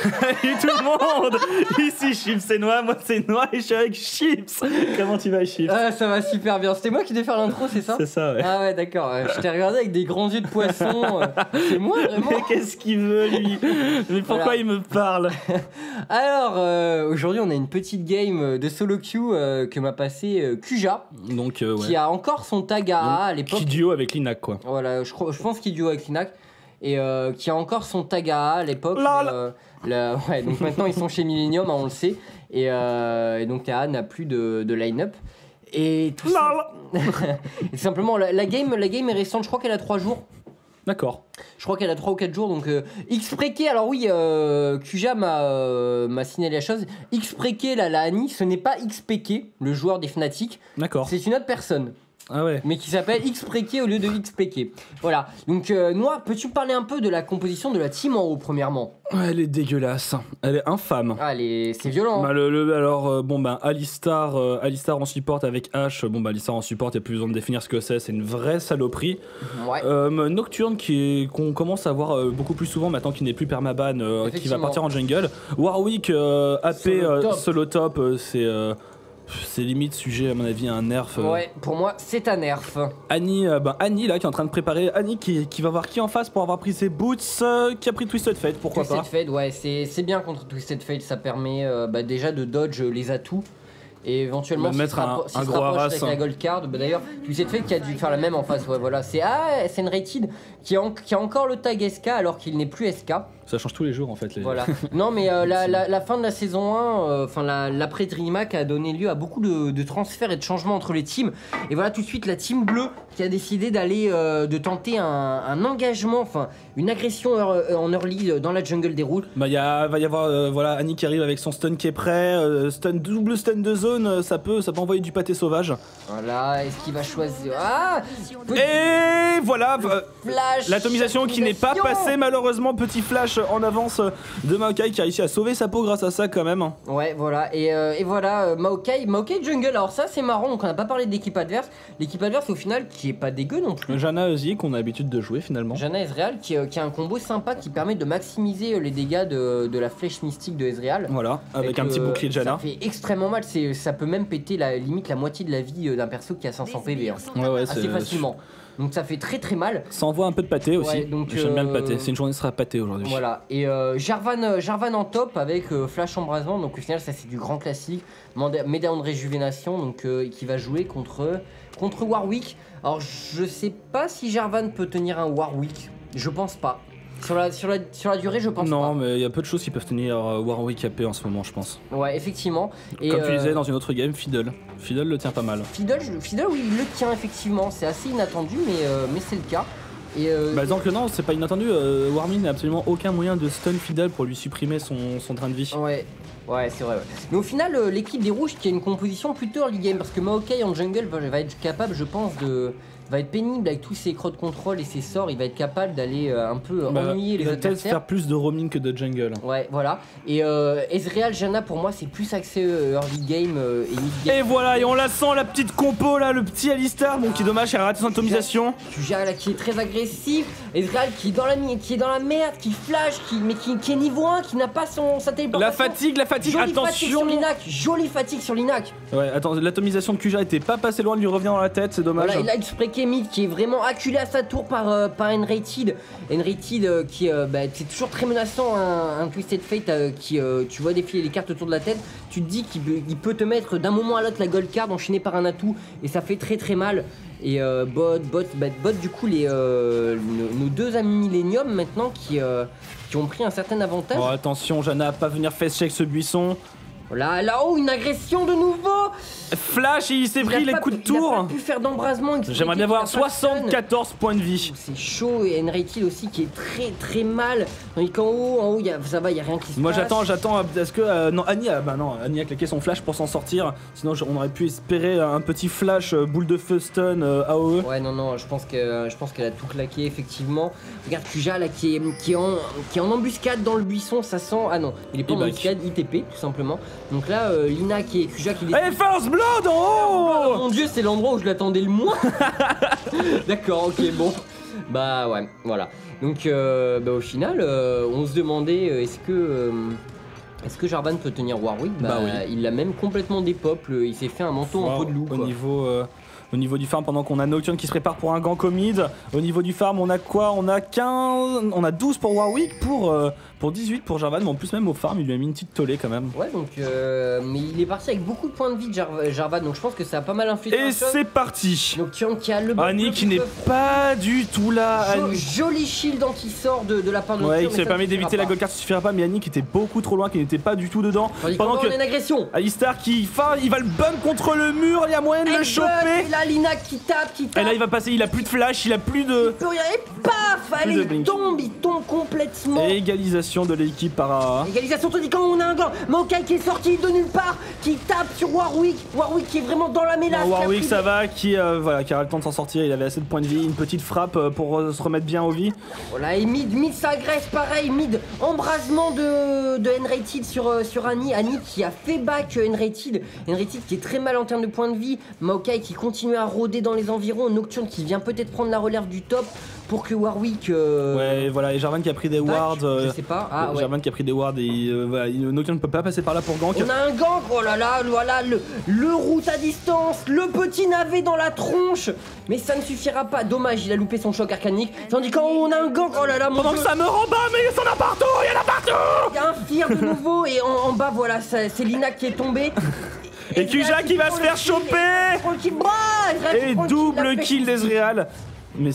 Salut tout le monde. Ici Chips c'est Noah, moi c'est Noah et je suis avec Chips. Comment tu vas Chips? Ah ça va super bien, c'était moi qui devais faire l'intro c'est ça? C'est ça ouais. Ah ouais d'accord, je t'ai regardé avec des grands yeux de poisson, c'est moi vraiment? Mais qu'est-ce qu'il veut lui? Mais pourquoi Voilà. il me parle? Alors aujourd'hui on a une petite game de solo queue que m'a passé Kuja, Donc ouais. qui a encore son tag à l'époque. Qui duo avec Linac quoi. Voilà, je pense qu'il duo avec Linac. Et qui a encore son tag à l'époque. Ouais, donc maintenant ils sont chez Millennium, hein, on le sait. Et donc Taha n'a plus de line-up. Et tout et simplement, la game est récente, je crois qu'elle a 3 jours. D'accord. Je crois qu'elle a 3 ou 4 jours. Donc Xpreke, alors oui, Kuja m'a signalé la chose. Xpreke, la Annie, ce n'est pas Xpeke, le joueur des Fnatic. D'accord. C'est une autre personne. Ah ouais. Mais qui s'appelle Xpreke au lieu de Xpeke. Voilà. Donc, Noah, peux-tu me parler un peu de la composition de la team en haut, premièrement? Ouais, elle est dégueulasse. Elle est infâme. Ah, c'est violent. Bah, alors, bon, bah, Alistar en support avec H. Bon, bah, Alistar en support, il n'y a plus besoin de définir ce que c'est une vraie saloperie. Ouais. Nocturne, qu'on commence à voir beaucoup plus souvent maintenant qu'il n'est plus permaban, qui va partir en jungle. Warwick, AP, solo top, c'est limite sujet à mon avis à un nerf. Ouais, pour moi c'est un nerf. Annie, Annie là qui est en train de préparer. Annie qui va voir qui en face pour avoir pris ses boots, qui a pris Twisted Fate, pourquoi pas. Twisted Fate, ouais, c'est bien contre Twisted Fate, ça permet déjà de dodge les atouts. Et éventuellement mettre un gros harass avec la gold card. Bah, d'ailleurs, Twisted Fate qui a dû faire la même en face. Ouais, voilà, c'est une rated qui a encore le tag SK alors qu'il n'est plus SK. Ça change tous les jours en fait. Voilà. Non mais la fin de la saison 1, l'après DreamHack a donné lieu à beaucoup de transferts et de changements entre les teams. Et voilà tout de suite la team bleue qui a décidé de tenter un engagement, enfin une agression en early dans la jungle des routes. Bah va y avoir voilà Annie qui arrive avec son stun qui est prêt, double stun de zone, ça peut envoyer du pâté sauvage. Voilà, est-ce qu'il va choisir Et voilà flash, l'atomisation qui n'est pas passée malheureusement, petit flash en avance de Maokai qui a réussi à sauver sa peau grâce à ça quand même. Ouais voilà et voilà Maokai jungle, alors ça c'est marrant, donc on n'a pas parlé de l'équipe adverse au final qui est pas dégueu non plus. Janna Zik qu'on a l'habitude de jouer finalement. Janna Ezreal qui a un combo sympa qui permet de maximiser les dégâts de la flèche mystique de Ezreal. Voilà, avec un petit bouclier de Janna. Ça fait extrêmement mal, ça peut même péter limite la moitié de la vie d'un perso qui a 500 PV hein. Ouais assez facilement. Donc ça fait très mal. Ça envoie un peu de pâté aussi. Ouais, j'aime bien le pâté. C'est une journée sera pâté aujourd'hui. Voilà. Et Jarvan en top avec flash embrasement. Donc au final ça c'est du grand classique. Médaillon de réjuvénation donc qui va jouer contre Warwick. Alors je sais pas si Jarvan peut tenir un Warwick. Je pense pas. Sur la durée, je pense pas. Non, mais il y a peu de choses qui peuvent tenir Warwick AP en ce moment, je pense. Ouais, effectivement. Et comme tu disais dans une autre game, Fiddle. Fiddle le tient pas mal. Fiddle, oui, il le tient effectivement. C'est assez inattendu, mais c'est le cas. Et donc non, c'est pas inattendu. Warmin n'a absolument aucun moyen de stun Fiddle pour lui supprimer son train de vie. Ouais, c'est vrai. Ouais. Mais au final, l'équipe des rouges qui a une composition plutôt early game parce que Maokai en jungle va être capable, je pense, va être pénible avec tous ses crowd control et ses sorts. Il va être capable d'aller un peu ennuyer les adversaires. Il va peut-être faire plus de roaming que de jungle. Ouais, voilà. Et Ezreal, Janna, pour moi, c'est plus axé early game et mid game. Et voilà, et on la sent, la petite compo là, le petit Alistar, bon qui est dommage, il a raté son atomisation. Kuja là qui est très agressif. Ezreal qui est dans la merde, qui flash, qui est niveau 1, qui n'a pas sa téléportation. La fatigue, attention. Jolie fatigue sur Linac. Ouais, attends, l'atomisation de Kuja était pas passé loin de lui revenir dans la tête, c'est dommage. Voilà, il a Xpreke mid qui est vraiment acculé à sa tour par Enrated. Enrated qui c'est toujours très menaçant, un Twisted Fate qui tu vois défiler les cartes autour de la tête. Tu te dis qu'il peut te mettre d'un moment à l'autre la gold card enchaînée par un atout et ça fait très mal. Et bot du coup nos deux amis Millennium maintenant qui ont pris un certain avantage. Oh attention, Janna à pas venir face check ce buisson. Là-haut, une agression de nouveau. Flash, il s'est pris les coups de tour. Il a pas pu faire d'embrasement. J'aimerais bien voir 74 points de vie. C'est chaud et Enrated aussi qui est très mal. Tandis qu'en haut, ça va, il y a rien qui se passe. Moi j'attends, est-ce que non Annie a claqué son flash pour s'en sortir. Sinon on aurait pu espérer un petit flash boule de feu stun AOE. Ouais non, je pense qu'elle a tout claqué effectivement. Regarde Kuja là qui est en embuscade dans le buisson, ça sent. Ah non, il est pas en embuscade, ITP tout simplement. Donc là, Lina qui est Kuja qui est. First Blood en haut. Oh mon dieu, c'est l'endroit où je l'attendais le moins. D'accord, ok, bon. Bah ouais, voilà. Donc au final, on se demandait est-ce que Jarvan peut tenir Warwick? Bah oui. Il l'a même complètement dépeuple, il s'est fait un manteau en peau de loup. Au niveau du farm, pendant qu'on a Nocturne qui se prépare pour un gank au mid, au niveau du farm, on a quoi? On a 15, on a 12 pour Warwick, pour 18 pour Jarvan, mais en plus même au farm, il lui a mis une petite tollée quand même. Ouais, donc mais il est parti avec beaucoup de points de vie de Jarvan, donc je pense que ça a pas mal influé. Et c'est parti. Nocturne qui a le Annie qui n'est pas du tout là. Joli shield qui sort de la part de Nocturne. Ouais, qui se permet d'éviter la gold card, ça suffira pas, mais Annie qui était beaucoup trop loin, qui n'était pas du tout dedans. Pendant que on a une agression. Alistar il va le bump contre le mur, il y a moyen de le choper. Et là, Lina qui tape. Et là il va passer, il a plus de flash, il a plus de... Il peut rien, et paf, allez, il tombe complètement. Et égalisation de l'équipe par AA. Égalisation, tandis quand on a un gant, Maokai qui est sorti de nulle part, qui tape sur Warwick qui est vraiment dans la mélasse. Warwick ça va, qui aura le temps de s'en sortir, il avait assez de points de vie, une petite frappe pour se remettre bien aux vies. Voilà, et mid s'agresse pareil, mid embrasement de Enrated sur Annie qui a fait back Enrated qui est très mal en termes de points de vie, Maokai qui continue à rôder dans les environs, Nocturne qui vient peut-être prendre la relève du top pour que Warwick... Ouais, voilà, et Jarvan qui a pris des wards. Je sais pas. Ah, ouais. Jarvan qui a pris des wards et voilà, Nocturne ne peut pas passer par là pour gank. On a un gank, oh là là, voilà, le route à distance, le petit navet dans la tronche. Mais ça ne suffira pas. Dommage, il a loupé son choc arcanique. Tandis quand on a un gank, oh là là, mon Pendant que ça me rend bas, mais il y en a partout, il y en a partout. Il y a un fear de nouveau et en bas, voilà, c'est Lina qui est tombée. Et Kuja qui va se faire choper. Et double kill d'Ezreal. Mais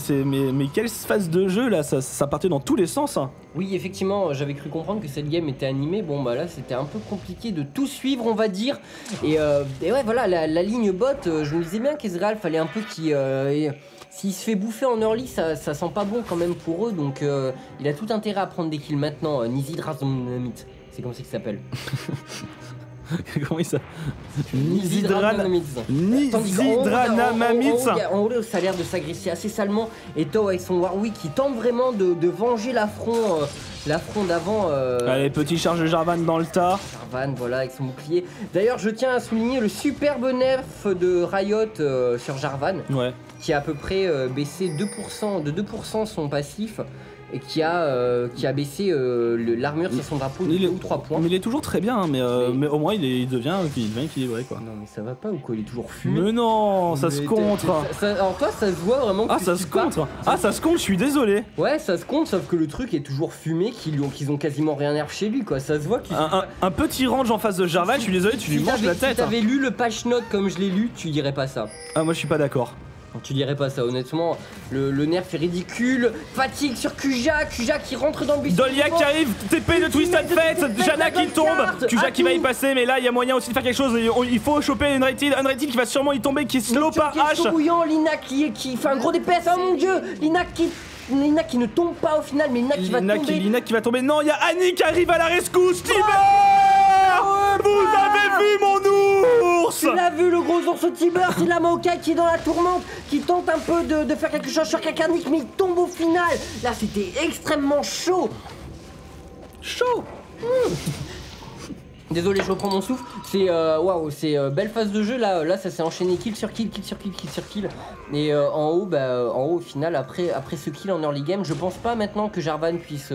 quelle phase de jeu là, ça partait dans tous les sens. Hein. Oui, effectivement, j'avais cru comprendre que cette game était animée. Bon bah là c'était un peu compliqué de tout suivre, on va dire. Et ouais, voilà, la ligne bot, je me disais bien qu'Ezreal fallait un peu qu'il... S'il se fait bouffer en early, ça sent pas bon quand même pour eux. Donc il a tout intérêt à prendre des kills maintenant. Nizidrazomnamit, c'est comme ça qu'il s'appelle. Comment il s'appelle? Nizidranamit. En haut, ça a l'air de s'agresser assez salement. Et Tao avec son Warwick qui tente vraiment de venger l'affront d'avant. Allez, petit charge de Jarvan dans le tas. Jarvan, voilà, avec son bouclier. D'ailleurs, je tiens à souligner le superbe nerf de Riot sur Jarvan. Ouais. Qui a à peu près baissé de 2% son passif. Et qui a baissé l'armure sur son drapeau de 2 ou 3 points. Mais il est toujours très bien, hein, mais au moins il devient équilibré quoi. Non mais ça va pas ou quoi, il est toujours fumé. Mais non, ça se contre. Alors toi ça se voit vraiment que ça se contre. Ça se contre, je suis désolé. Ouais, ça se contre, sauf que le truc est toujours fumé, qu'ils ont quasiment rien nerf chez lui quoi, ça se voit qu'il... Un petit range en face de Jarvan, je suis désolé, tu lui manges la tête. Si t'avais lu le patch note comme je l'ai lu, tu dirais pas ça. Ah moi je suis pas d'accord. Tu dirais pas ça, honnêtement, le nerf est ridicule, fatigue sur Kuja qui rentre dans le buisson. Dolia qui arrive, TP de Twisted Fate, Janna qui tombe, Kuja qui va y passer, mais là il y a moyen aussi de faire quelque chose, il faut choper Unrated qui va sûrement y tomber, qui est slow par H. Bouillant, Lina qui fait un gros DPS, oh mon dieu, Lina qui ne tombe pas au final, mais Lina qui va tomber. Lina qui va tomber, non, il y a Annie qui arrive à la rescousse, Tiber. Vous avez vu mon ours? Tu l'as vu le gros ours Tiber, c'est la Maokai qui est dans la tourmente, qui tente un peu de faire quelque chose sur Kakarnik, mais il tombe au final. Là c'était extrêmement chaud. Désolé, je reprends mon souffle. C'est waouh, c'est belle phase de jeu là. Là, ça s'est enchaîné kill sur kill. Et en haut, au final, après ce kill en early game, je pense pas maintenant que Jarvan puisse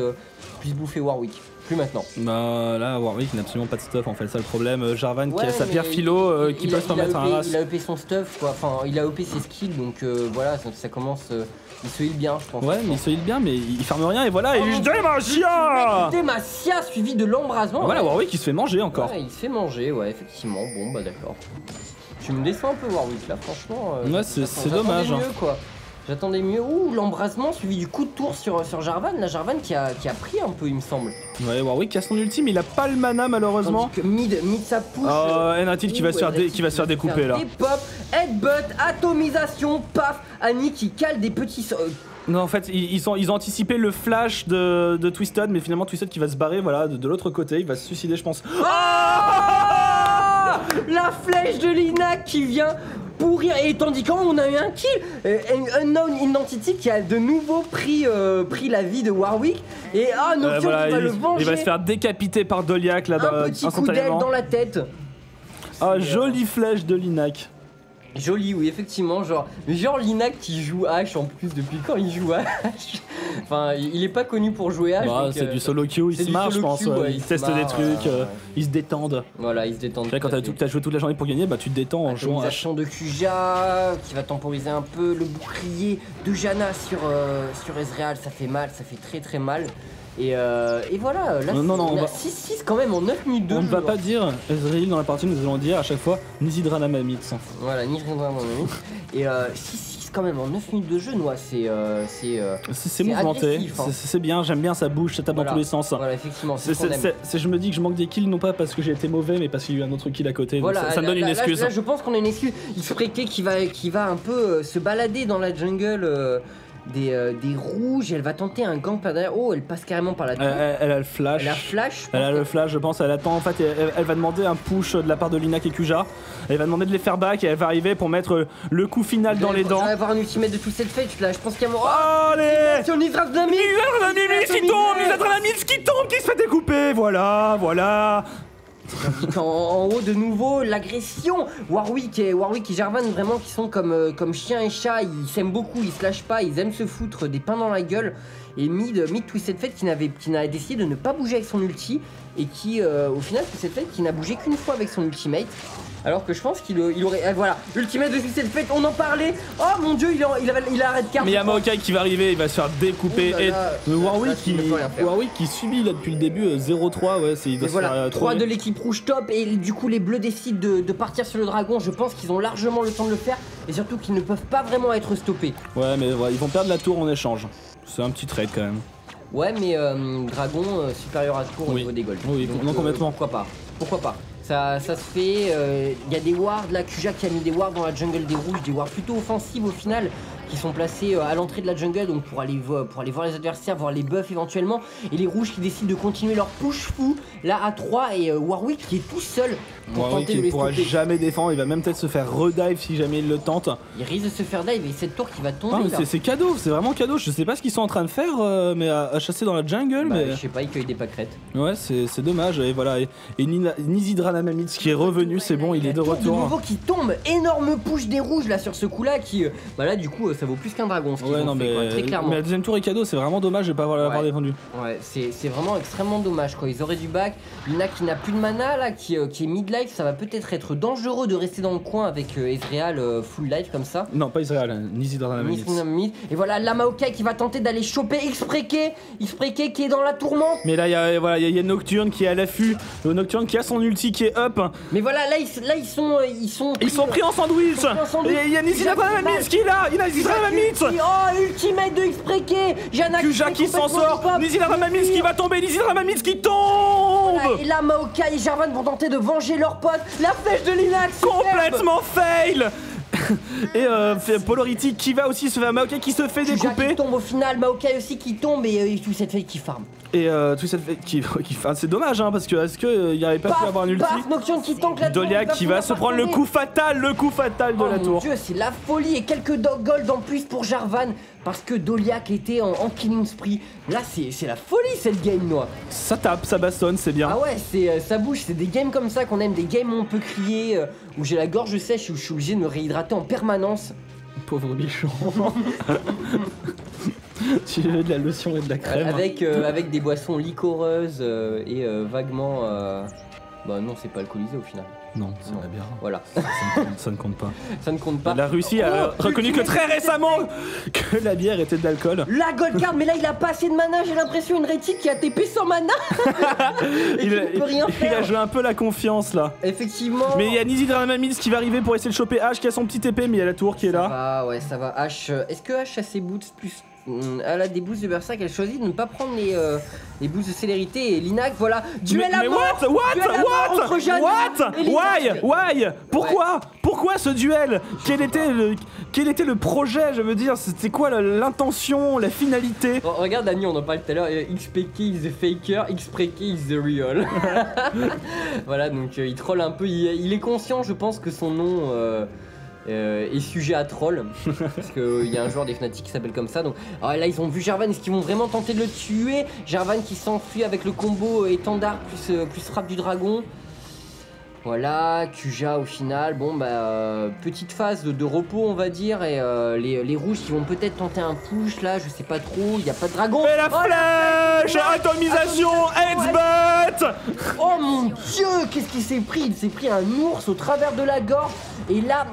bouffer Warwick. Plus maintenant. Bah là, Warwick n'a absolument pas de stuff en fait, ça le problème. Jarvan qui a sa pierre philo qui peut se permettre un ras. Il a EP son stuff quoi, enfin il a EP ses skills donc voilà, ça commence. Il se heal bien, je pense. Ouais, mais il se heal bien, mais il farme rien et voilà, et Demacia suivi de l'embrasement. Voilà, Warwick il se fait manger encore. Ouais, il se fait manger, ouais, effectivement. Bon, bah d'accord. Tu me descends un peu, Warwick là, franchement. Ouais, c'est dommage. Mieux, quoi. J'attendais mieux. Ouh, l'embrasement suivi du coup de tour sur Jarvan. La Jarvan qui a pris un peu, il me semble. Ouais, Warwick qui a son ultime, il a pas le mana malheureusement. Que mid ça pousse. Enrated qui va se faire découper là. Pop, headbutt, atomisation, paf. Annie qui cale des petits. Non, en fait, ils ont anticipé le flash de Twisted, mais finalement Twisted qui va se barrer, voilà, de l'autre côté, il va se suicider, je pense. La flèche de Lina qui vient pourrir, et tandis qu'on a eu un kill, Unknown Identity qui a de nouveau pris la vie de Warwick, et Nocturne voilà, qui va le venger. Il va se faire décapiter par Doliak là, un petit coup d'aile dans la tête. Jolie flèche de Linac. Joli, oui, effectivement, genre Linac qui joue Ashe en plus, depuis quand il joue Ashe? Enfin, il est pas connu pour jouer Ashe. Bah, c'est du solo queue, il se marre, je pense. Ouais, ils testent des trucs, ils se détendent. Voilà, ils se détendent. Là, quand t'as joué toute la journée pour gagner, bah tu te détends en jouant Ashe. De Kuja qui va temporiser un peu le bouclier de Janna sur Ezreal, ça fait mal, ça fait très très mal. Et voilà, là on a 6-6 quand même en 9 minutes de jeu. On ne va pas dire Ezreal dans la partie, nous allons dire à chaque fois Nizidra Namamitz. Voilà, Nizidra Namamitz. Et 6-6 quand même en 9 minutes de jeu, Noah, c'est mouvementé, c'est bien, j'aime bien, ça bouge, ça tape dans tous les sens. Voilà, effectivement, je me dis que je manque des kills, non pas parce que j'ai été mauvais, mais parce qu'il y a eu un autre kill à côté. Voilà, ça me donne une excuse. Là, je pense qu'on a une excuse. X-Preke qui va un peu se balader dans la jungle. Des rouges, elle va tenter un gank par derrière. Oh, elle passe carrément par la tour. Elle a le flash. Elle a le flash, je pense. Elle attend en fait. Elle va demander un push de la part de Linac et Kuja. Elle va demander de les faire back et elle va arriver pour mettre le coup final dans les dents. Elle va avoir un ultimate de Twisted Fate là. Je pense qu'il y a mon. Allez, sur Nizra Dynamite qui tombe, qui se fait découper. Voilà. En haut de nouveau l'agression. Warwick et Jarvan vraiment qui sont comme chien et chat, ils s'aiment beaucoup, ils se lâchent pas, ils aiment se foutre des pains dans la gueule. Et mid Twisted Fate qui n'a décidé de ne pas bouger avec son ulti et qui au final Twisted Fate qui n'a bougé qu'une fois avec son ultimate. Alors que je pense qu'il aurait. Voilà, ultimate de Twisted Fate, on en parlait. Oh mon dieu, il arrête carte. Mais il y a Maokai qui va arriver, il va se faire découper. Et Warwick qui subit là depuis le début 0-3. Ouais, il doit se faire 3 de l'équipe rouge top. Et du coup, les bleus décident de partir sur le dragon. Je pense qu'ils ont largement le temps de le faire. Et surtout qu'ils ne peuvent pas vraiment être stoppés. Ouais, mais ils vont perdre la tour en échange. C'est un petit trade quand même. Ouais, mais dragon supérieur à tour au niveau des golds. Oui, non, complètement. Pourquoi pas. Ça se fait, y a des wards, là, Kuja qui a mis des wards dans la jungle des rouges, des wards plutôt offensives au final, qui sont placés à l'entrée de la jungle, donc pour aller voir les adversaires, voir les buffs éventuellement, et les rouges qui décident de continuer leur push fou, là à 3, et Warwick qui est tout seul pour tenter de les pourra jamais défendre, il va même peut-être se faire redive si jamais il le tente. Il risque de se faire dive, et cette tour qui va tomber. C'est cadeau, c'est vraiment cadeau, je sais pas ce qu'ils sont en train de faire, mais à chasser dans la jungle. Mais... Je sais pas, ils cueillent des pâquerettes. Ouais, c'est dommage, et voilà, et Nizidra Namamitz qui est revenu, c'est bon, il est de retour. De nouveau qui tombe, énorme push des rouges là sur ce coup là qui, là du coup ça vaut plus qu'un dragon ce qu'ils ont fait, quoi, très clairement. Mais la deuxième tour est cadeau, c'est vraiment dommage de pas l'avoir défendu. Ouais, c'est vraiment extrêmement dommage quoi, ils auraient du back. Lina qui n'a plus de mana là, qui est mid-life, ça va peut-être être dangereux de rester dans le coin avec Ezreal full life comme ça. Non, pas Ezreal, Nizidra Namamitz. Et voilà, la Maokai qui va tenter d'aller choper X-Preke qui est dans la tourmente. Mais là il y a Nocturne qui est à l'affût, Nocturne qui a son ulti qui est up. Mais voilà, là ils sont pris en sandwich. Il y a Nizidra Namamitz qui est là, il a Nizidra Namamitz. Oh, ultimate de X-Preke, Kuja qui s'en sort, Nizidra Namamitz qui va tomber, Nizidra Namamitz qui tombe. Voilà, et là Maokai et Jarvan vont tenter de venger leur pote, la flèche de Linax complètement fail. Et Polarity qui va aussi se faire, Maokai qui se fait découper. Qui tombe au final, Maokai aussi qui tombe et tout cette fake qui farm. Et tout cette fake qui farm, c'est dommage hein, parce que est-ce qu'il n'y avait pas pu avoir un ulti. Nocturne qui tank la tour. Dolia qui va se prendre le coup fatal de la tour. Mon dieu, c'est la folie et quelques gold en plus pour Jarvan parce que Doliak était en killing spree. Là c'est la folie cette game noire. Ça tape, ça bastonne, c'est bien. Ah ouais, ça bouge, c'est des games comme ça qu'on aime, des games où on peut crier, où j'ai la gorge sèche, où je suis obligé de me réhydrater en permanence. Pauvre bichon. Tu veux de la lotion et de la crème. Avec des boissons liquoreuses et vaguement... Bah non, c'est pas alcoolisé au final. Non, c'est la bière. Voilà. Ça ne compte pas. Ça ne compte pas. La Russie a reconnu que très récemment que la bière était de l'alcool. La gold card, mais là il a pas assez de mana, j'ai l'impression, une Rétide qui a TP sans mana. Et il peut rien faire. Il a joué un peu la confiance là. Effectivement. Mais il y a Nizidra Namamitz qui va arriver pour essayer de choper H qui a son petit TP, mais il y a la tour qui est là. Ah ouais, ça va. H. Est-ce que H a ses boots plus. Elle a des boosts de Berserk, elle choisit de ne pas prendre les boosts de célérité et Linac, voilà, duel à mort. Why Pourquoi ce duel? Quel était le projet, je veux dire, c'était quoi l'intention, la finalité? Regarde Annie, on en parlait tout à l'heure, XPK is the faker, X-Preke is the real. Voilà, donc il troll un peu, il est conscient, je pense que son nom... est sujet à troll parce qu'il y a un joueur des Fnatic qui s'appelle comme ça. Donc alors là ils ont vu Jarvan, est-ce qu'ils vont vraiment tenter de le tuer? Jarvan qui s'enfuit avec le combo étendard plus frappe du dragon. Voilà, Kuja au final, bon bah petite phase de repos on va dire et les rouges qui vont peut-être tenter un push là, je sais pas trop, il y a pas de dragon. Et la flèche, atomisation, headbutt. Oh mon dieu, qu'est-ce qu'il s'est pris? Il s'est pris un ours au travers de la gorge et là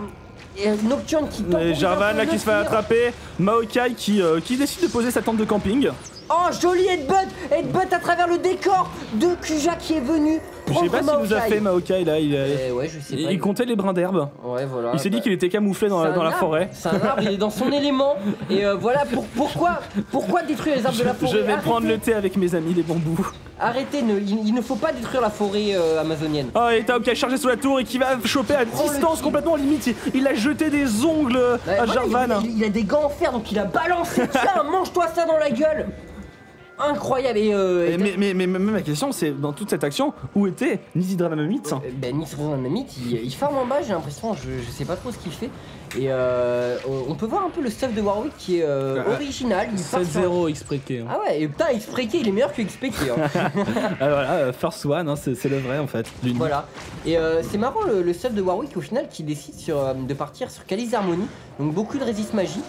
Nocturne qui tombe. Jarvan là qui se fait attraper, Maokai qui décide de poser sa tente de camping. Oh joli headbutt à travers le décor de Kuja qui est venu. Je sais pas s'il nous a fait Maokai là, ouais, je sais pas. Il comptait les brins d'herbe. Ouais, voilà. Il s'est dit qu'il était camouflé dans la forêt. C'est un arbre, il est dans son élément. Et voilà pourquoi détruire les arbres de la forêt. Je vais prendre le thé avec mes amis les bambous. Arrêtez, il ne faut pas détruire la forêt amazonienne. Oh et Tao qui a chargé sous la tour et qui va choper à distance complètement limite. Il a jeté des ongles à Jarvan. Il a des gants en fer donc il a balancé. Tiens, mange-toi ça dans la gueule. Incroyable mais ma question c'est dans toute cette action où était Nizidra Mamamite Nizidra Mamamite il farme en bas j'ai l'impression, je sais pas trop ce qu'il fait et on peut voir un peu le stuff de Warwick qui est original. 7-0 Xpreke. Ah ouais et putain Xpreke il est meilleur que Xpreke voilà First One hein, c'est le vrai en fait. Voilà et c'est marrant le stuff de Warwick au final qui décide de partir sur Calice Harmonie, donc beaucoup de résist magie.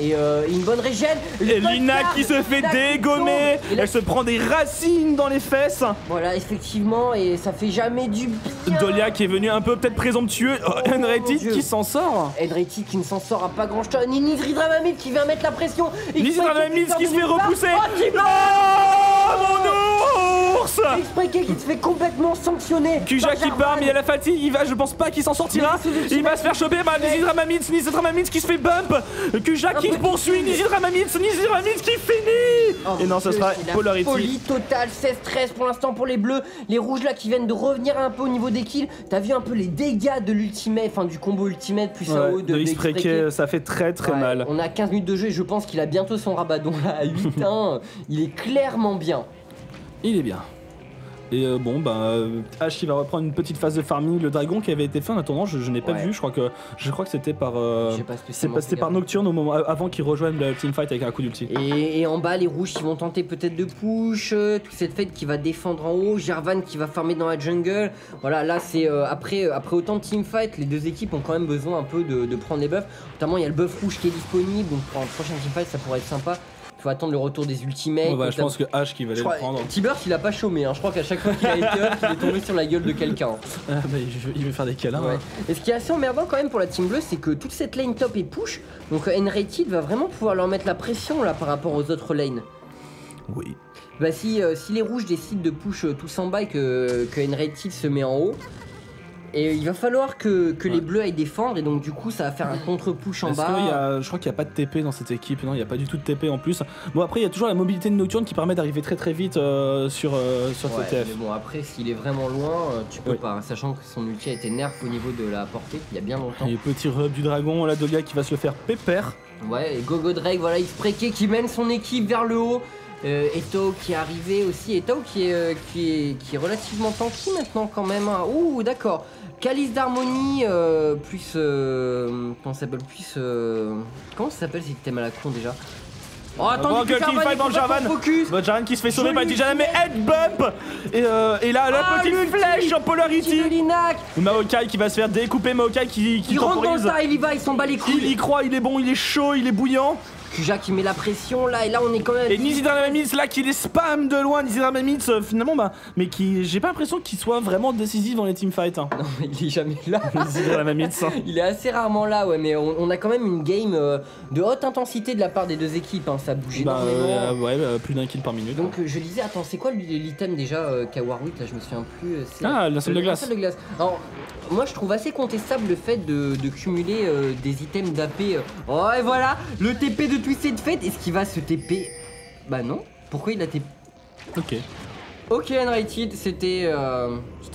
Et une bonne régène. Et Lina qui se fait dégommer. Elle se prend des racines dans les fesses. Voilà effectivement et ça fait jamais du bien. Dolia qui est venu un peu peut-être présomptueux. Enrated qui s'en sort. Enrated qui ne s'en sort à pas grand chose. Nizidra Mamamite qui vient mettre la pression. Nizidra Mamamite qui se fait repousser. Non mon ours. Xpreke qui se fait complètement sanctionner. Kuja qui part mais il y a la fatigue. Je pense pas qu'il s'en sortira. Il va se faire choper par Nizidra Mamamite qui se fait bump. Kuja qui poursuit Nizidra Mamamite qui finit. Et non, ce sera Polarity. Folie totale, 16-13 pour l'instant pour les bleus. Les rouges là qui viennent de revenir un peu au niveau des kills. T'as vu un peu les dégâts de l'ultimate, enfin du combo ultimate plus AO de Xpreke, ça fait très mal. On a 15 minutes de jeu et je pense qu'il a bientôt son rabadon là à 8-1. Il est clairement bien. Il est bien. Et Ash qui va reprendre une petite phase de farming, le dragon qui avait été fait en attendant, je n'ai pas vu, je crois que c'était par c'était par Nocturne au moment avant qu'il rejoigne le teamfight avec un coup d'ulti. Et en bas les rouges qui vont tenter peut-être de push, toute cette fête qui va défendre en haut, Jarvan qui va farmer dans la jungle. Voilà, là c'est après autant de teamfight, les deux équipes ont quand même besoin un peu de prendre les buffs. Notamment il y a le buff rouge qui est disponible, donc pour un prochain teamfight ça pourrait être sympa. Il faut attendre le retour des ultimates. Je pense que Ash qui va aller le prendre. T-Burst il a pas chômé, hein. Je crois qu'à chaque fois qu'il a été up, il est tombé sur la gueule de quelqu'un. Il veut faire des câlins. Ouais. Et ce qui est assez emmerdant quand même pour la team bleue, c'est que toute cette lane top est push. Donc Enrated va vraiment pouvoir leur mettre la pression là par rapport aux autres lanes. Oui. Bah si les rouges décident de push tous en bas et que Enrated se met en haut. Et il va falloir que les bleus aillent défendre et donc du coup ça va faire un contre-push en bas. Je crois qu'il n'y a pas de TP dans cette équipe, non il n'y a pas du tout de TP en plus. Bon après il y a toujours la mobilité de Nocturne qui permet d'arriver très vite sur TF. Mais bon après s'il est vraiment loin tu peux pas, hein, sachant que son ulti a été nerf au niveau de la portée il y a bien longtemps. Et petit rub du dragon, là Dolia qui va se le faire pépère. Ouais et Gogo Drake voilà Xpreke qui mène son équipe vers le haut. Eto qui est arrivé aussi, Eto qui est relativement tanky maintenant quand même. Hein. Ouh d'accord. Calice d'harmonie plus comment ça s'appelle comment ça s'appelle cet item à la con déjà? Oh attends, teamfight dans Jarvan. Jarvan qui se fait sauver par Dijana mais head bump. Et là la petite flèche en Polarity. Maokai qui va se faire découper, Maokai qui rentre dans le tas, il y va, il s'en bat les couilles. Il y croit, il est bon, il est chaud, il est bouillant. Kuja qui met la pression là et là on est quand même. Et Nizidra Mamamite là qui les spam de loin, Nizidra Mamamite finalement mais qui j'ai pas l'impression qu'il soit vraiment décisif dans les teamfights. Hein. Non mais il est jamais là. Nizidra Mamamite. Il est assez rarement là ouais mais on a quand même une game de haute intensité de la part des deux équipes hein, ça bouge énormément. Plus d'un kill par minute. Donc je disais attends c'est quoi l'item déjà qu'a Warwick là je me souviens plus. L'insole de glace. Alors moi je trouve assez contestable le fait de cumuler des items d'AP. Oh et voilà le TP de Twisted Fate, est-ce qu'il va se TP? Bah non, pourquoi il a TP? Ok Enrated, c'était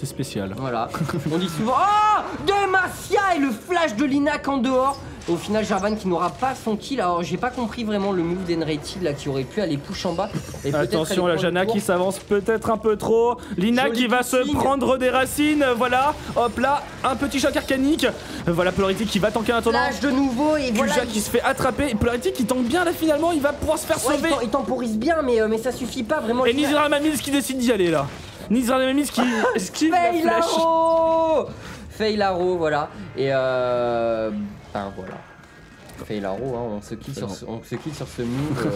spécial. Voilà, on dit souvent oh Demacia et le flash de Linac en dehors. Au final Jarvan qui n'aura pas son kill. Alors j'ai pas compris vraiment le move d'Enrated là qui aurait pu aller push en bas. Et attention la Janna qui s'avance peut-être un peu trop. Lina qui va se prendre des racines. Voilà, hop là, un petit choc arcanique. Voilà Polarity qui va tanker un tournant. Flash de nouveau et voilà. Kuja qui se fait attraper. Et Polarity qui tank bien là finalement, il va pouvoir se faire sauver. Il temporise bien mais ça suffit pas vraiment. Et Nizidra Mamamite qui décide d'y aller là. Nizar Dynamics qui esquive la Fail flèche. arrow. Fail arrow, voilà. Et ben voilà. Fail arrow, hein, on se quitte sur ce move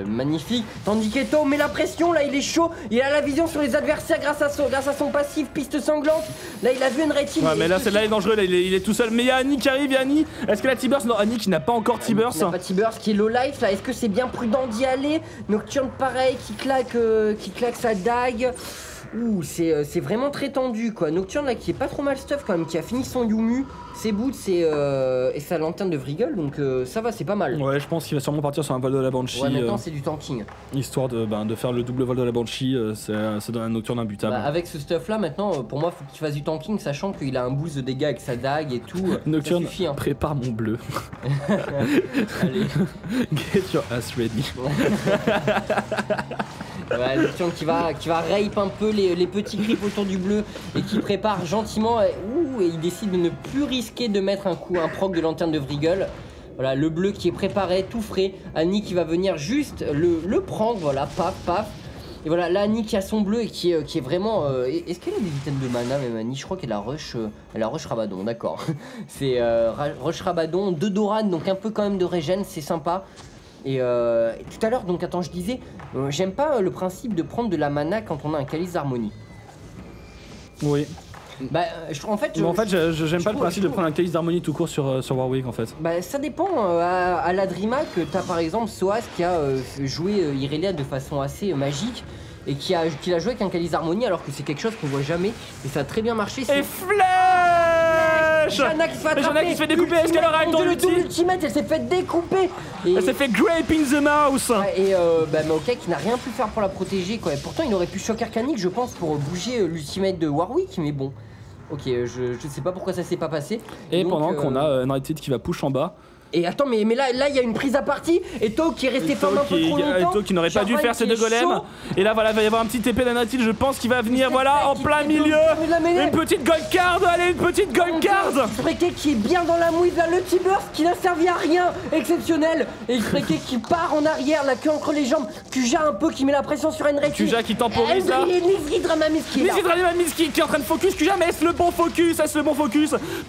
magnifique. Tandis qu'Eto met la pression, là il est chaud, il a la vision sur les adversaires grâce à son passif, piste sanglante. Là il a vu Enrated. Ouais mais là celle-là est dangereux, là, il est tout seul. Mais il y a Annie qui arrive, il y a Annie. Est-ce qu'elle a T-Burst? Non, Annie qui n'a pas encore T-Burst. Il n'a pas T-Burst qui est low life là, est-ce que c'est bien prudent d'y aller? Nocturne pareil qui claque sa dague. Ouh, c'est vraiment très tendu quoi. Nocturne là qui est pas trop mal stuff quand même, qui a fini son Yumu, ses boots et sa lanterne de Vriggle, donc ça va, c'est pas mal. Ouais, je pense qu'il va sûrement partir sur un vol de la Banshee. Ouais, maintenant c'est du tanking. Histoire de faire le double vol de la Banshee, ça donne un Nocturne imbutable. Bah, avec ce stuff là maintenant, pour moi faut qu'il fasse du tanking, sachant qu'il a un boost de dégâts avec sa dague et tout. Nocturne, ça suffit, hein. prépare mon bleu. Allez. Get your ass ready. Ouais, Nocturne qui va rape un peu les petits creeps autour du bleu et qui prépare gentiment et il décide de ne plus risquer de mettre un proc de lanterne de Vriggle. Voilà, le bleu qui est préparé, tout frais. Annie qui va venir juste le prendre, voilà, paf, paf. Et voilà, là Annie qui a son bleu et qui est vraiment... Est-ce qu'elle a des items de mana même Annie? Je crois qu'elle a rush Rabadon, d'accord. C'est rush Rabadon, 2 Doran, donc un peu quand même de régène, c'est sympa. Et tout à l'heure, donc attends, je disais, j'aime pas le principe de prendre de la mana quand on a un calice d'harmonie. Oui. Bah, en fait, j'aime pas le principe de prendre un calice d'harmonie tout court sur Warwick en fait. Bah, ça dépend. À la DreamHack, t'as par exemple Soaz qui a joué Irelia de façon assez magique et qui l'a joué avec un calice d'harmonie alors que c'est quelque chose qu'on voit jamais et ça a très bien marché. Et flèche! Janna qui se fait découper, est-ce qu'elle aura le temps d'ultimate? Elle s'est fait découper et... Elle s'est fait grape in the mouse. Ouais, et bah, Maokai qui n'a rien pu faire pour la protéger quoi. Et pourtant il aurait pu choc arcanique je pense pour bouger l'ultimate de Warwick, mais bon. Ok, je sais pas pourquoi ça s'est pas passé. Et donc, pendant qu'on a Enrated qui va push en bas. Et attends, mais là il y a une prise à partie. Eto qui est resté ferme un peu trop longtemps. Eto qui n'aurait pas dû faire ses 2 golems. Et là voilà, il va y avoir un petit TP d'Enrated, je pense qu'il va venir, voilà, en plein milieu. Une petite gold card, allez, une petite gold card. Xpreke qui est bien dans la mouille, là le T-Burst qui n'a servi à rien, exceptionnel. Et Xpreke qui part en arrière, la queue entre les jambes. Kuja un peu qui met la pression sur Enrated. Kuja qui temporise là. Nizri Dramamis qui est là. Nizri Dramamis qui est en train de focus. Kuja, mais est-ce le bon focus?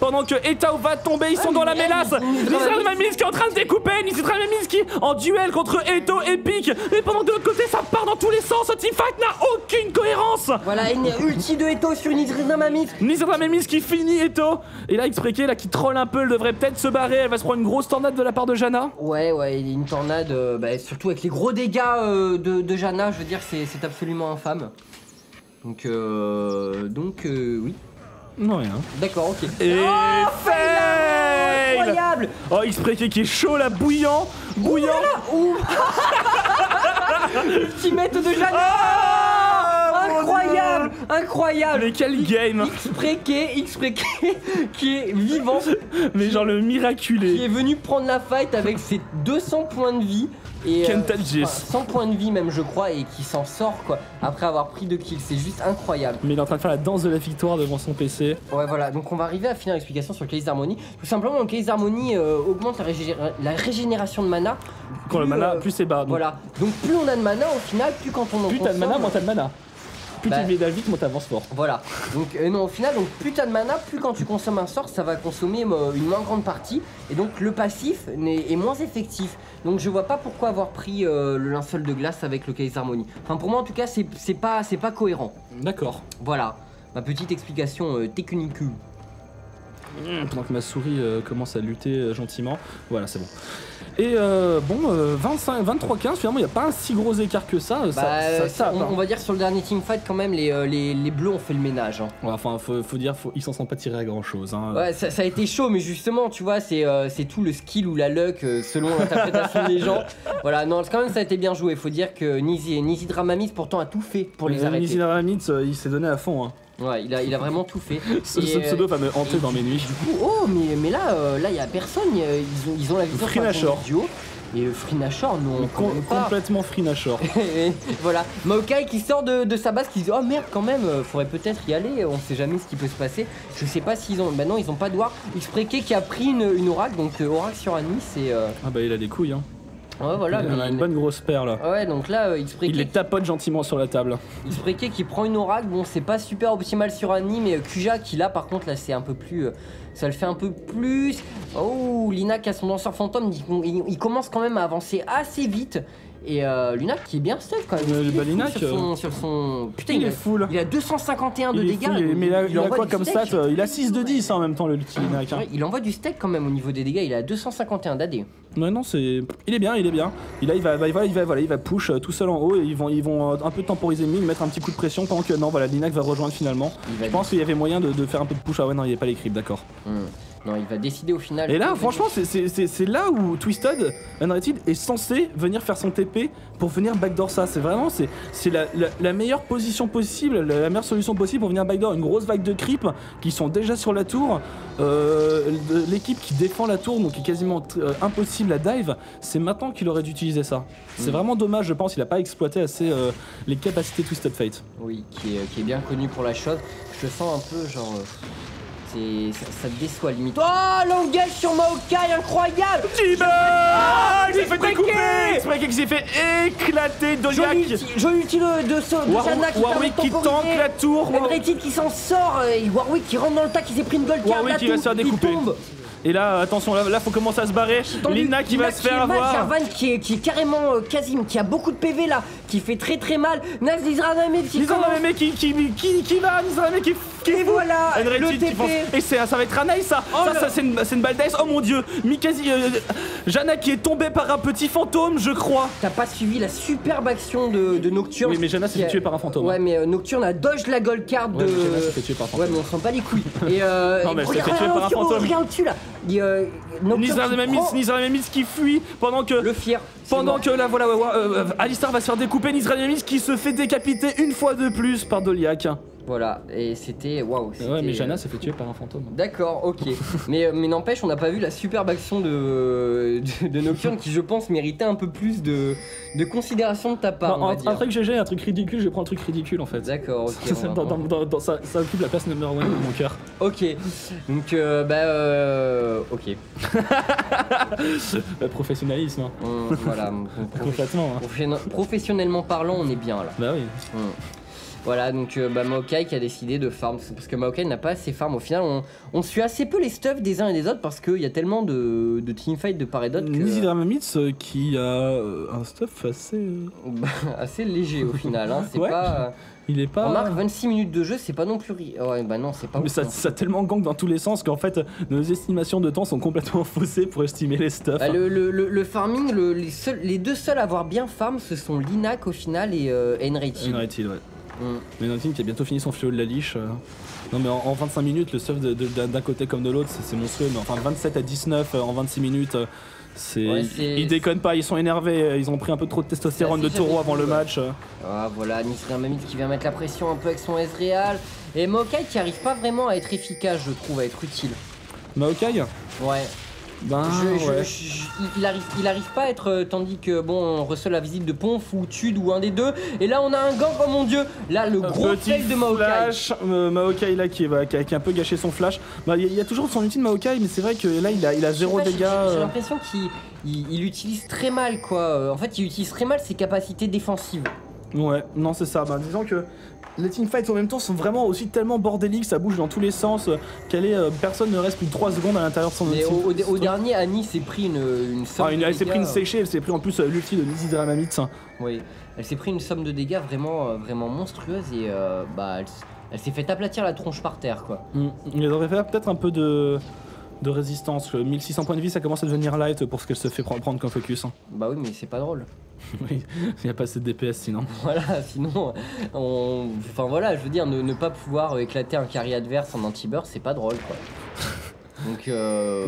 Pendant que Etao va tomber, ils sont dans la mélasse. Nizri Dramamis qui est en train de découper, Nizri Dramamis qui en duel contre Eto épique. Et pendant que de l'autre côté ça part dans tous les sens, ce teamfight n'a aucune cohérence. Voilà, une ulti de Eto sur Nizri Dramamis. Nizri Dramamis qui finit Eto. Et là Xpreke là qui troll un peu, elle devrait peut-être se barrer, elle va se prendre une grosse tornade de la part de Janna. Ouais, une tornade, surtout avec les gros dégâts de Janna, je veux dire c'est absolument infâme. Donc oui. Non rien. D'accord, ok. Et fail. Incroyable. Oh Xpreke qui est chaud là, bouillant. Ultimate de Janna. Incroyable. Mais quel game. Xpreke qui est vivant. Mais genre le miraculé. Qui est venu prendre la fight avec ses 200 points de vie. Et 100 points de vie même je crois et qui s'en sort quoi après avoir pris 2 kills, c'est juste incroyable. Mais il est en train de faire la danse de la victoire devant son PC. Ouais voilà, donc on va arriver à finir l'explication sur le calice d'harmonie. Tout simplement le calice d'harmonie augmente la régénération de mana. Quand le mana plus c'est bas. Donc... Voilà, donc plus on a de mana au final, plus quand on en plus t'as de mana, moins t'as de mana. Plus tu mets vite, moins t'avances fort. Voilà, donc non au final, donc plus t'as de mana, plus quand tu consommes un sort, ça va consommer une moins grande partie. Et donc le passif est moins effectif. Donc je vois pas pourquoi avoir pris le linceul de glace avec le calice d'harmonie. Enfin pour moi en tout cas c'est pas cohérent. D'accord. Voilà, ma petite explication technique. Pendant que ma souris commence à lutter gentiment. Voilà, c'est bon. Et 23-15, finalement, il n'y a pas un si gros écart que ça. On va dire sur le dernier teamfight, quand même, les bleus ont fait le ménage. Hein. Ouais, enfin, faut dire, ils s'en sont pas tirés à grand chose. Hein. Ouais, ça a été chaud, mais justement, tu vois, c'est tout le skill ou la luck selon l'interprétation des gens. Voilà, non, quand même, ça a été bien joué. Faut dire que Nizri Dramamis, pourtant, a tout fait pour les arrêter. Nizri Dramamis, il s'est donné à fond. Hein. Ouais, il a vraiment tout fait. Ce pseudo va me hanter dans mes nuits. Du coup, mais là, il y a personne. Ils ont la vision Freenashore. Et Freenashore, non, complètement Freenashore. Voilà, Maokai qui sort de sa base, qui dit oh merde quand même, faudrait peut-être y aller. On sait jamais ce qui peut se passer. Je sais pas s'ils ont. Bah non, ils ont pas de war. Xpreke qui a pris une oracle, donc oracle sur Annie, c'est. Ah bah il a des couilles hein. Ouais, voilà. On a une bonne grosse paire là. Ouais, donc là, il les tapote gentiment sur la table. X-Preke qui prend une Oracle, bon, c'est pas super optimal sur Annie, mais Kuja qui là, par contre, là, c'est un peu plus. Ça le fait un peu plus. Oh, Lina qui a son lanceur fantôme, il commence quand même à avancer assez vite. Et Luna qui est bien stuff quand même. Lina sur son... Putain, il est full. Il a 251 de dégâts. Mais il a quoi comme stat? Il a 6 de 10 en même temps le petit Lina. Il envoie du steak quand même au niveau des dégâts, il a 251 d'AD. Ouais, non, il est bien. Il va push tout seul en haut et ils vont un peu temporiser Ming, mettre un petit coup de pression pendant que non, voilà, Lina va rejoindre finalement. Je pense qu'il y avait moyen de faire un peu de push. Ah ouais, non, il n'y avait pas les creeps, d'accord. Non, il va décider au final. Et là, franchement, c'est là où Twisted Unrated est censé venir faire son TP pour venir backdoor ça. C'est vraiment, c'est la meilleure position possible, la meilleure solution possible pour venir backdoor. Une grosse vague de creep qui sont déjà sur la tour. L'équipe qui défend la tour, donc qui est quasiment impossible à dive. C'est maintenant qu'il aurait dû utiliser ça. C'est vraiment dommage, je pense, il a pas exploité assez les capacités Twisted Fate. Oui, qui est bien connu pour la chose. Je le sens un peu genre. Ça te déçoit limite. Oh, l'engage sur Maokai, incroyable! Il s'est fait découper! X-Preke qui s'est fait éclater Doliak! Joli outil de Shana qui Warwick qui tank la tour! Enrated qui s'en sort, et Warwick qui rentre dans le tas, qui s'est pris une gold card. Warwick qui va se faire découper. Et là, attention, là faut commencer à se barrer. Lina qui va se faire avoir. Jarvan qui est carrément Kazim, qui a beaucoup de PV là, qui fait très mal. Naz Nizraname qui va, Nizraname qui et voilà, le TP. Et ça va être Anaï ça. Ça c'est une balle d'ace. Oh mon dieu, Mikazi, Janna qui est tombée par un petit fantôme, je crois. T'as pas suivi la superbe action de Nocturne. Oui, mais Janna s'est fait tuer par un fantôme. Ouais, mais Nocturne a dodge la gold card de. Janna s'est fait tuer par un fantôme. Ouais, mais on s'en bat les couilles. Et non, mais elle s'est fait tuer par un fantôme. Regarde dessus là. Nizraname qui fuit pendant que. Le fier. Pendant que là, voilà, Alistar va se faire découper. Nizraname qui se fait décapiter une fois de plus par Doliak. Voilà, et c'était. Waouh. Ouais, mais Janna s'est fait tuer par un fantôme. D'accord, ok. mais n'empêche, on n'a pas vu la superbe action de Nocturne qui, je pense, méritait un peu plus de considération de ta part. Non, un truc GG, un truc ridicule, je prends un truc ridicule en fait. D'accord, ok. Ça occupe la place numéro 1 de mon cœur. Ok, donc ok. Professionnalisme. Voilà. Complètement. Professionnellement parlant, on est bien là. Bah oui. Voilà, donc Maokai qui a décidé de farm, parce que Maokai n'a pas assez farm. Au final, on suit assez peu les stuffs des uns et des autres parce qu'il y a tellement de teamfights de part et d'autre. Nizranamits qui a un stuff assez. assez léger au final, hein. C'est pas. Il est pas. Remarque, 26 minutes de jeu, c'est pas non plus. Ouais, bah non, c'est pas. Mais ça tellement gank dans tous les sens qu'en fait, nos estimations de temps sont complètement faussées pour estimer les stuffs. Bah, le farming, les deux seuls à avoir bien farm, ce sont Linak au final et Enrated. Enrated, ouais. Mais Nantin qui a bientôt fini son fléau de la liche. Non mais en 25 minutes, le stuff d'un côté comme de l'autre, c'est monstrueux. Mais enfin 27 à 19 en 26 minutes, ils déconnent pas, ils sont énervés, ils ont pris un peu trop de testostérone de taureau avant le match. Ah voilà, Nizranamits qui vient mettre la pression un peu avec son Ezreal. Et Maokai qui arrive pas vraiment à être efficace, je trouve, à être utile. Maokai ? Ouais. Ben, il arrive pas à être, tandis que bon, on reçoit la visite de Ponf ou Tude ou un des deux, et là on a un gank, oh mon dieu, là le gros fail de Maokai. Maokai là qui a un peu gâché son flash. Bah, il y a toujours son ultime Maokai, mais c'est vrai que là il a zéro dégâts. J'ai l'impression qu'il utilise très mal quoi. En fait, il utilise très mal ses capacités défensives. Ouais, non c'est ça. Bah, disons que les teamfights en même temps sont vraiment aussi tellement bordéliques, ça bouge dans tous les sens, personne ne reste plus de 3 secondes à l'intérieur de son ulti. Au dernier, Annie s'est pris une somme de dégâts. Elle s'est pris une séchée, elle s'est pris en plus l'ulti de Nizranamits. Oui, elle s'est pris une somme de dégâts vraiment monstrueuse et elle s'est fait aplatir la tronche par terre quoi. Il aurait fait peut-être un peu de résistance. 1600 points de vie, ça commence à devenir light pour ce qu'elle se fait prendre comme focus. Bah oui, mais c'est pas drôle. Oui, il n'y a pas assez de DPS sinon. Voilà, sinon, enfin voilà, je veux dire, ne pas pouvoir éclater un carry adverse en anti-burst, c'est pas drôle quoi. Donc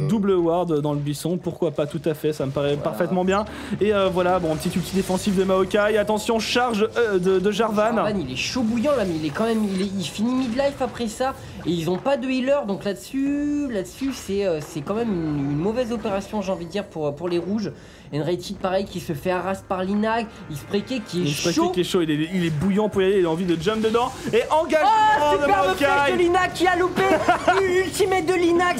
double ward dans le buisson, pourquoi pas, tout à fait, ça me paraît parfaitement bien. Et voilà, bon, petit ulti défensif de Maokai, attention, charge de Jarvan. Jarvan il est chaud bouillant là, mais il finit mid-life après ça, et ils ont pas de healer, donc là-dessus c'est quand même une mauvaise opération, j'ai envie de dire, pour les rouges. Enrated pareil qui se fait harass par Linak. X-Preke qui est chaud. Qui est chaud, il est bouillant pour y aller, il a envie de jump dedans. Et engagement de superbe flèche Maokai. de Linak qui a loupé. Ultimate de Linak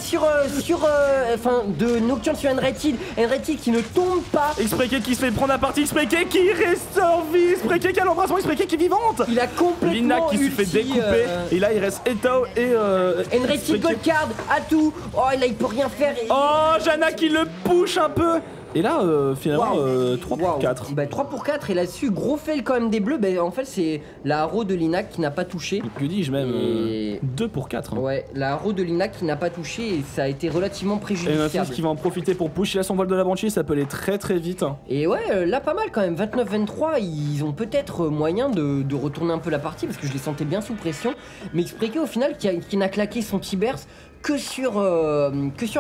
enfin de Nocturne sur Enrated. Enrated qui ne tombe pas. X-Preke qui se fait prendre la partie, X-Preke qui reste en vie, X-Preke qui a l'embrassement, X-Preke qui est vivante. Il a complètement Linak qui se fait découper. Et là il reste Etao et Enrated Gold Card à tout. Oh là il peut rien faire. Oh Janna qui le push un peu. Et là finalement 3 pour 4. Bah 3 pour 4 et là-dessus gros fail quand même des bleus. Bah en fait c'est la haro de Linak qui n'a pas touché. Que dis-je même 2 pour 4. Hein. Ouais, la haro de Linak qui n'a pas touché et ça a été relativement préjudiciable. Et Nafis qui va en profiter pour push. Il a son vol de la Banshee, ça peut aller très très vite. Hein. Et ouais là pas mal quand même, 29-23, ils ont peut-être moyen de retourner un peu la partie parce que je les sentais bien sous pression. Mais X-Preke au final qui n'a claqué son T-Burst que sur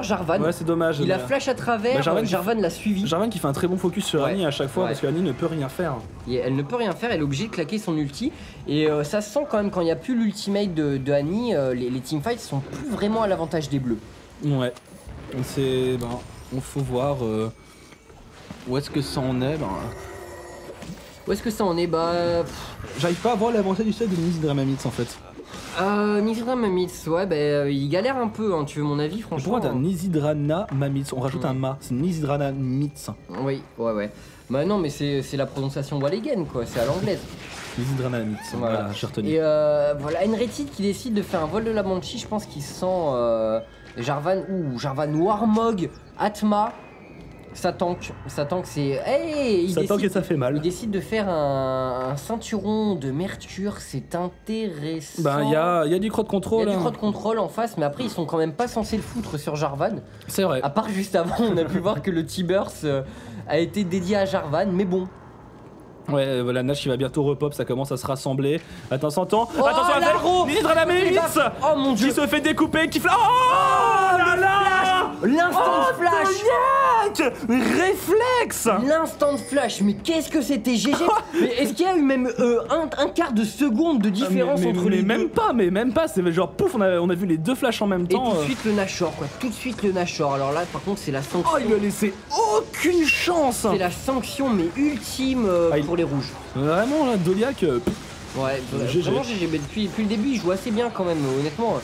Jarvan. Ouais c'est dommage. Il a flash à travers, Jarvan l'a suivi. Jarvan qui fait un très bon focus sur Annie à chaque fois parce que Annie ne peut rien faire. Et elle ne peut rien faire, elle est obligée de claquer son ulti. Et ça se sent quand même quand il n'y a plus l'ultimate de Annie, les teamfights sont plus vraiment à l'avantage des bleus. Ouais. C'est. Ben, on faut voir où est-ce que ça en est. Ben... Où est-ce que ça en est? J'arrive pas à voir l'avancée du set de Nizidra Mamits en fait. Nizidra Mamits, ouais, il galère un peu, hein, tu veux mon avis, franchement. Pourquoi t'as Nizidrana Mamits? On rajoute un ma, c'est Nizidrana Mits. Oui, ouais. Bah non, mais c'est la prononciation walligan, quoi, c'est à l'anglaise. Nizidrana Mits, voilà, j'ai retenu. Et voilà, Enrated qui décide de faire un vol de la Banshee, je pense qu'il sent Jarvan Warmog, Atma. Ça tank, c'est. Hey, ça tank et ça fait mal. Il décide de faire un ceinturon de Mercure, c'est intéressant. Bah, il y a du crowd control. Il y a du crowd control en face, mais après, ils sont quand même pas censés le foutre sur Jarvan. C'est vrai. À part juste avant, on a pu voir que le T-Burst a été dédié à Jarvan, mais bon. Ouais, voilà, Nash qui va bientôt repop, ça commence à se rassembler. Attention Oh, à la Nizidrana Mamits. Oh mon dieu. Qui se fait découper, qui flash. Oh là là. L'instant de flash. Réflexe. L'instant de flash, mais qu'est-ce que c'était GG. Mais est-ce qu'il y a eu même un quart de seconde de différence entre les deux? Mais même pas, c'est genre pouf, on a vu les deux flashs en même temps. Et tout de suite le Nashor, quoi, tout de suite le Nashor. Alors là par contre c'est la sanction. Oh il lui a laissé aucune chance. C'est la sanction mais ultime pour les rouges. Vraiment là, Doliac. Ouais, vraiment GG, mais depuis le début il joue assez bien quand même, honnêtement.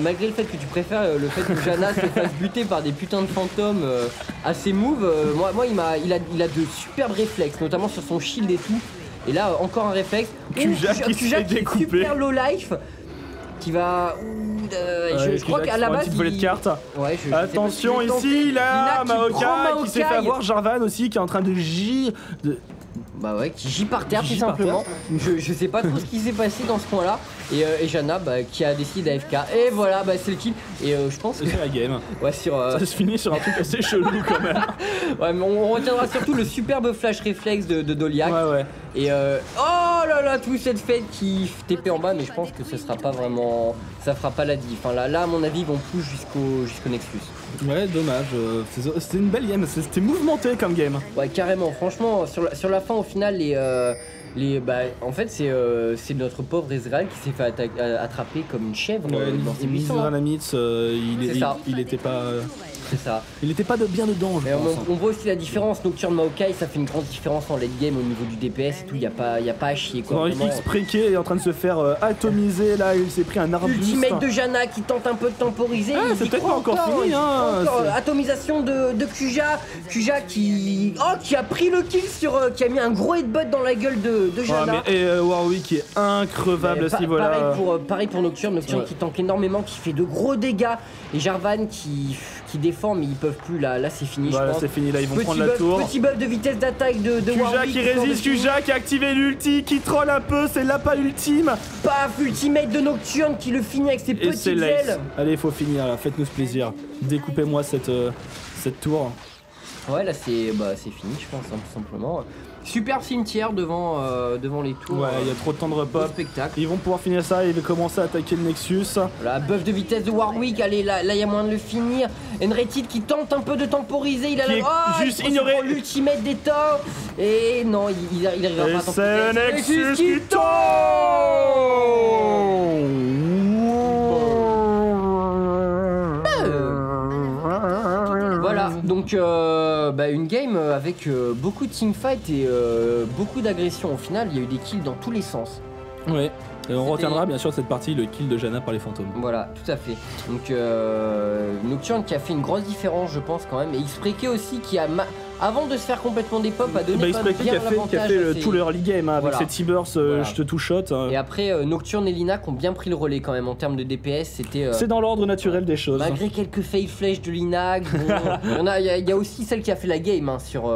Malgré le fait que tu préfères le fait que Janna se fasse buter par des putains de fantômes assez move, moi il a de superbes réflexes, notamment sur son shield et tout. Et là encore un réflexe. Kuja qui se fait découper. Super low life. Qui va. Je crois qu'à la base. Une petite de carte. Ouais, attention ici, là, Maokai qui s'est fait avoir, Jarvan aussi qui est en train de J. Bah ouais, qui gît par terre tout simplement. Je sais pas trop ce qui s'est passé dans ce coin là. Et Janna qui a décidé d'AFK. Et voilà, c'est le kill. Et je pense que. C'est la game. Ouais, sur. Ça se finit sur un truc assez chelou quand même. Ouais, mais on retiendra surtout le superbe flash réflexe de Doliac. Ouais. Et oh là là, tout cette fête qui TP en bas, mais je pense que ce sera pas vraiment. Ça fera pas la diff. Enfin là à mon avis, ils vont push jusqu'au Nexus. Ouais, dommage. C'était une belle game. C'était mouvementé comme game. Ouais, carrément. Franchement, sur la fin, au final, en fait, c'est notre pauvre Ezreal qui s'est fait attraper comme une chèvre dans ses buissons. Il était pas. C'est ça. Il était pas bien dedans, je pense. On voit aussi la différence. Nocturne Maokai, ça fait une grande différence en late game au niveau du DPS et tout. Y a pas à chier quoi. X-Preke est en train de se faire atomiser là. Il s'est pris un arbuste. Ultimate de Janna qui tente un peu de temporiser. C'est peut-être pas encore fini. Atomisation de Kuja. Kuja qui a pris le kill qui a mis un gros headbutt dans la gueule de Janna. Et Warwick qui est increvable à ce niveau-là. Pareil pour Nocturne. Nocturne qui tank énormément, qui fait de gros dégâts. Et Jarvan qui défend, mais ils peuvent plus. Là c'est fini. Voilà, c'est fini. Là, ils vont prendre la tour. Petit buff de vitesse d'attaque de Kuja Warwick qui résiste. Kuja qui a activé l'ulti, qui troll un peu. C'est l'appât ultime. Paf, ultimate de Nocturne qui le finit avec ses petites ailes. Allez, il faut finir là. Faites-nous ce plaisir. Découpez-moi cette tour. Ouais, là c'est fini, je pense, hein, tout simplement. Super cimetière devant les tours. Ouais, il y a trop de temps de repop. Spectacle. Ils vont pouvoir finir ça, ils vont commencer à attaquer le Nexus. Voilà, buff de vitesse de Warwick, allez, là il y a moyen de le finir. Enrated qui tente un peu de temporiser, il a juste ignoré l'ultimate des torts. Et non, il arrivera pas à temporiser. C'est Nexus qui tombe. Voilà, donc Donc une game avec beaucoup de teamfight et beaucoup d'agression. Au final, il y a eu des kills dans tous les sens. Ouais. Et on retiendra bien sûr cette partie, le kill de Janna par les fantômes. Voilà, tout à fait. Donc Nocturne qui a fait une grosse différence, je pense quand même. Et X-Preke aussi qui a, avant de se faire complètement des pop, a donné quand même bien l'avantage. Qui a fait tout le early game avec voilà. ses T-bursts, je te two-shot. Et après, Nocturne et Lina qui ont bien pris le relais quand même en termes de DPS. C'était. C'est dans l'ordre naturel des choses. Malgré quelques fail flash de Lina, il y a aussi celle qui a fait la game sur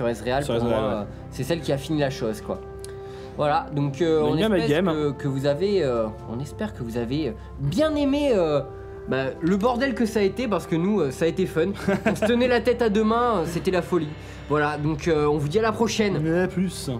Ezreal. Pour moi, c'est celle qui a fini la chose quoi. Voilà, donc on espère que vous avez bien aimé le bordel que ça a été, parce que nous, ça a été fun. On se tenait la tête à deux mains, c'était la folie. Voilà, donc on vous dit à la prochaine. À plus.